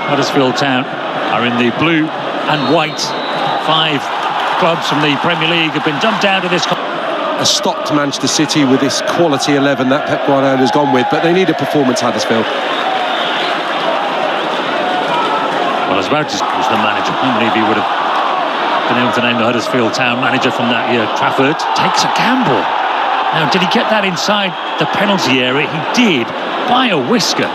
Huddersfield Town are in the blue and white. 5 clubs from the Premier League have been dumped out of this. Has stopped Manchester City with this quality 11 that Pep Guardiola has gone with, but they need a performance, Huddersfield. Well, I was about to choose the manager. How many of you would have been able to name the Huddersfield Town manager from that year? Trafford takes a gamble. Now, did he get that inside the penalty area? He did, by a whisker.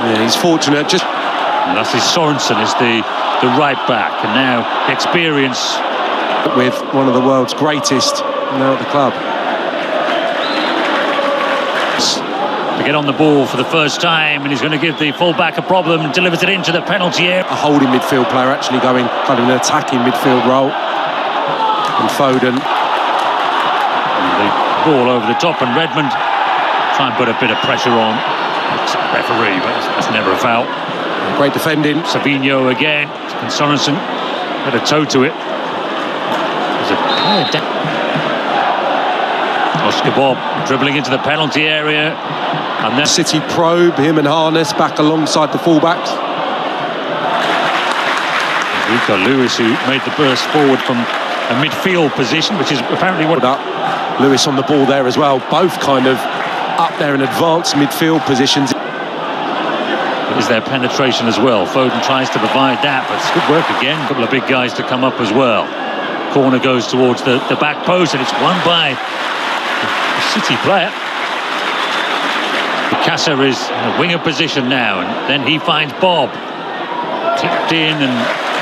Yeah, he's fortunate. And that's Sorensen is the right back, and now experience with one of the world's greatest now at the club. To get on the ball for the first time, and he's going to give the full-back a problem and delivers it into the penalty area. A holding midfield player actually going kind of an attacking midfield role. And Foden. And the ball over the top, and Redmond try and put a bit of pressure on. It's a referee, but that's never a foul. Great defending. Savinho again, and Sorensen had a toe to it. There's a player down. Oscar Bob dribbling into the penalty area, and then City probe him and Harness back alongside the fullbacks. Rico Lewis, who made the burst forward from a midfield position, which is apparently what. Lewis on the ball there as well. Both kind of up there in advanced midfield positions. Is their penetration as well. Foden tries to provide that, but it's good work again. A couple of big guys to come up as well. Corner goes towards the back post, and it's won by a City player. Casa is in a winger position now, and then he finds Bob. Clipped in and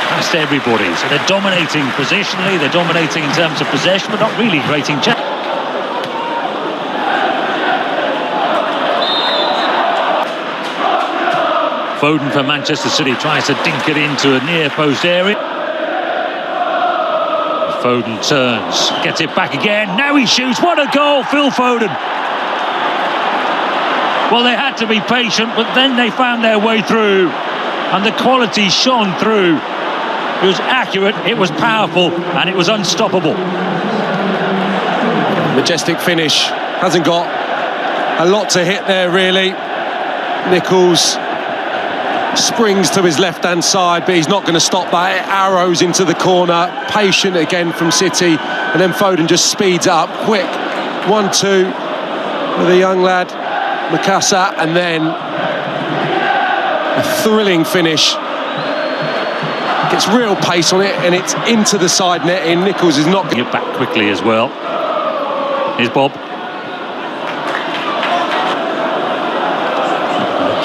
past everybody. So they're dominating positionally, they're dominating in terms of possession, but not really creating chances. Foden for Manchester City tries to dink it into a near post area. Foden turns, gets it back again. Now he shoots. What a goal, Phil Foden. Well, they had to be patient, but then they found their way through, and the quality shone through. It was accurate, it was powerful, and it was unstoppable. Majestic finish. Hasn't got a lot to hit there, really. Nichols springs to his left-hand side, but he's not going to stop that. It arrows into the corner. Patient again from City, and then Foden just speeds it up quick. 1-2 with a young lad, Mikasa, and then a thrilling finish. Gets real pace on it, and it's into the side netting. Nichols is not going to get back quickly as well. Here's Bob.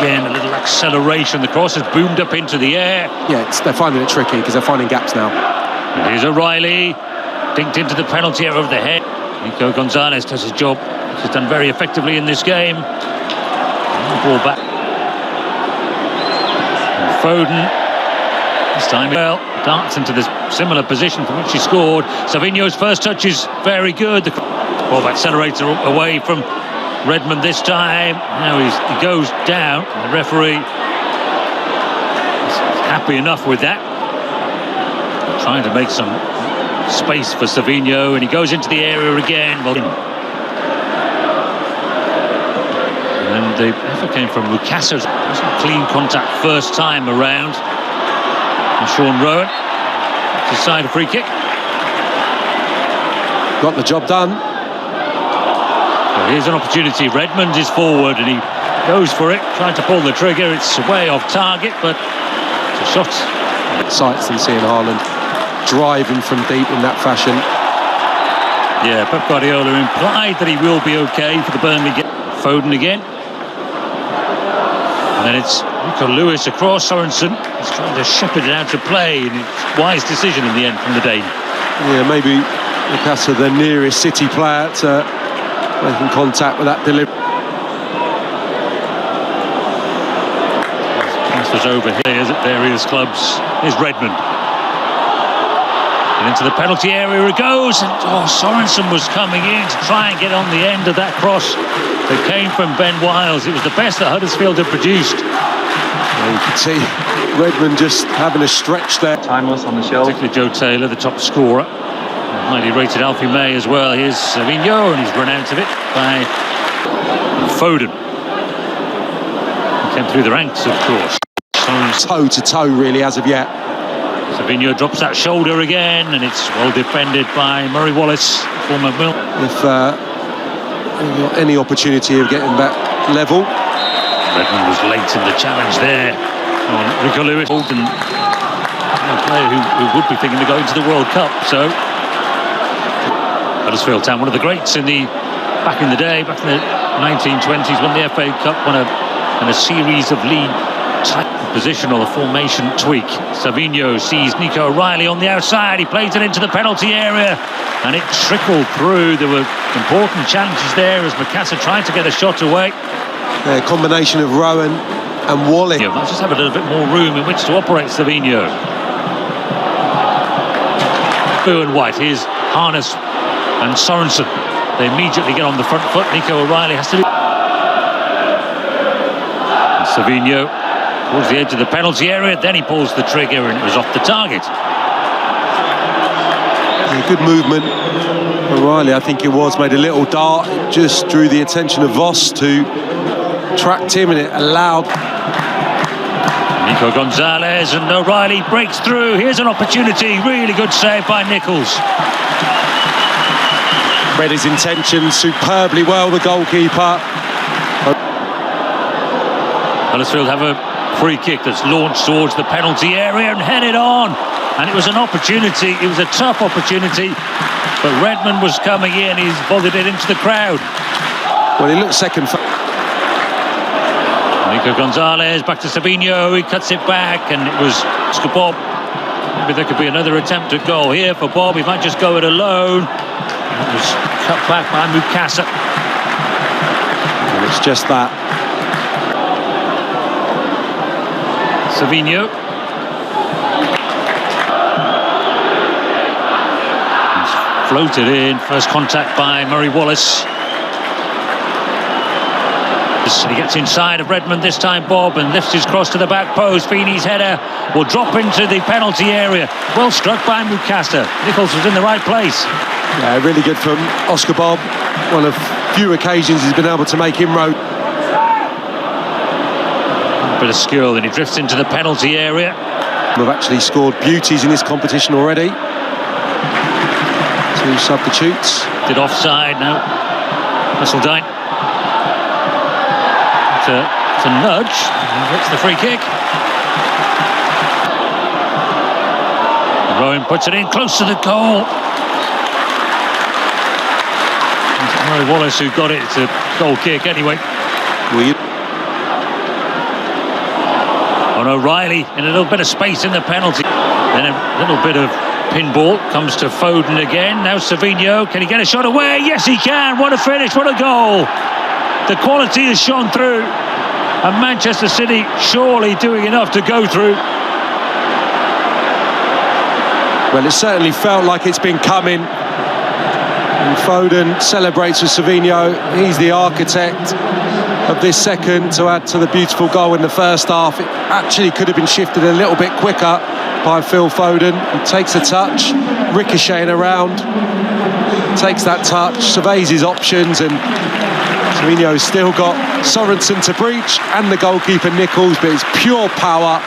Again, a little acceleration. The cross has boomed up into the air. Yeah, they're finding it tricky because they're finding gaps now. And here's O'Reilly, dinked into the penalty area over the head. Nico Gonzalez does his job. He's done very effectively in this game. And the ball back. And Foden, this time well, darts into this similar position from which he scored. Savinho's first touch is very good. The ball accelerator away from Redmond this time. Now he goes down. The referee is happy enough with that. They're trying to make some space for Savinho, and he goes into the area again. Well, and the effort came from Mikasa. It wasn't clean contact first time around. And Sean Rowan decide a free kick. Got the job done. Well, here's an opportunity. Redmond is forward and he goes for it, trying to pull the trigger. It's way off target, but it's a shot. Sights than seeing Haaland driving from deep in that fashion. Yeah, Pep Guardiola implied that he will be okay for the Burnley game. Foden again. And then it's Rico Lewis across. Sorensen is trying to shepherd it out to play, and it's a wise decision in the end from the Dane. Yeah, maybe Mikasa, the nearest City player to making contact with that delivery. Pass was over here at various clubs. Here's Redmond. And into the penalty area it goes. And Sorensen was coming in to try and get on the end of that cross that came from Ben Wiles. It was the best that Huddersfield had produced. Well, you can see Redmond just having a stretch there. Timeless on the shelf. Particularly Joe Taylor, the top scorer. Highly rated Alfie May as well. Here's Savinho, and he's run out of it by Foden. He came through the ranks, of course. toe-to-toe really as of yet. Savinho drops that shoulder again, and it's well defended by Murray Wallace, former Mill. If got any opportunity of getting that level. Redmond was late in the challenge there on Rico Lewis, Foden, a player who would be thinking to go into the World Cup. So Huddersfield Town, one of the greats back in the day, back in the 1920s, won the FA Cup, won a series of league positional formation tweak. Savinho sees Nico O'Reilly on the outside. He plays it into the penalty area, and it trickled through. There were important challenges there as Mikasa tried to get a shot away. A combination of Rowan and Wally. Yeah, let's just have a little bit more room in which to operate Savinho. Blue and white. Here's Harness and Sorensen. They immediately get on the front foot. Nico O'Reilly has to do. And Savinho towards the edge of the penalty area, then he pulls the trigger and it was off the target. Yeah, good movement. O'Reilly, I think it was, made a little dart. It just drew the attention of Voss to tracked him, and it allowed Nico Gonzalez, and O'Reilly breaks through. Here's an opportunity. Really good save by Nichols. read his intentions superbly well, the goalkeeper. Huddersfield have a free kick that's launched towards the penalty area and headed on. And it was an opportunity, it was a tough opportunity, but Redmond was coming in, he's volleyed it into the crowd. Well, he looked second. Nico Gonzalez, back to Savinho, he cuts it back, and it was Bob. Maybe there could be another attempt at goal here for Bob, he might just go it alone. It was cut back by Mikasa. And it's just that. Savinho. He's floated in, first contact by Murray Wallace. He gets inside of Redmond this time, Bob, and lifts his cross to the back post. Feeney's header will drop into the penalty area. Well struck by Mikasa. Nichols was in the right place. Yeah, really good from Oscar Bob. One of few occasions he's been able to make inroad. A bit of skill, and he drifts into the penalty area. We've actually scored beauties in this competition already. Two substitutes. Did offside now. Musseldine. To nudge, and gets the free kick. Rowan puts it in close to the goal. It's Murray Wallace who got it. It's a goal kick anyway. On O'Reilly in a little bit of space in the penalty. Then a little bit of pinball comes to Foden again. Now Savinho, can he get a shot away? Yes, he can. What a finish, what a goal. The quality has shone through, and Manchester City surely doing enough to go through. Well, it certainly felt like it's been coming. And Foden celebrates with Savinho. He's the architect of this second to add to the beautiful goal in the first half. It actually could have been shifted a little bit quicker by Phil Foden. He takes a touch, ricocheting around, takes that touch, surveys his options, and Savinho's still got Sorensen to breach and the goalkeeper Nichols, but it's pure power.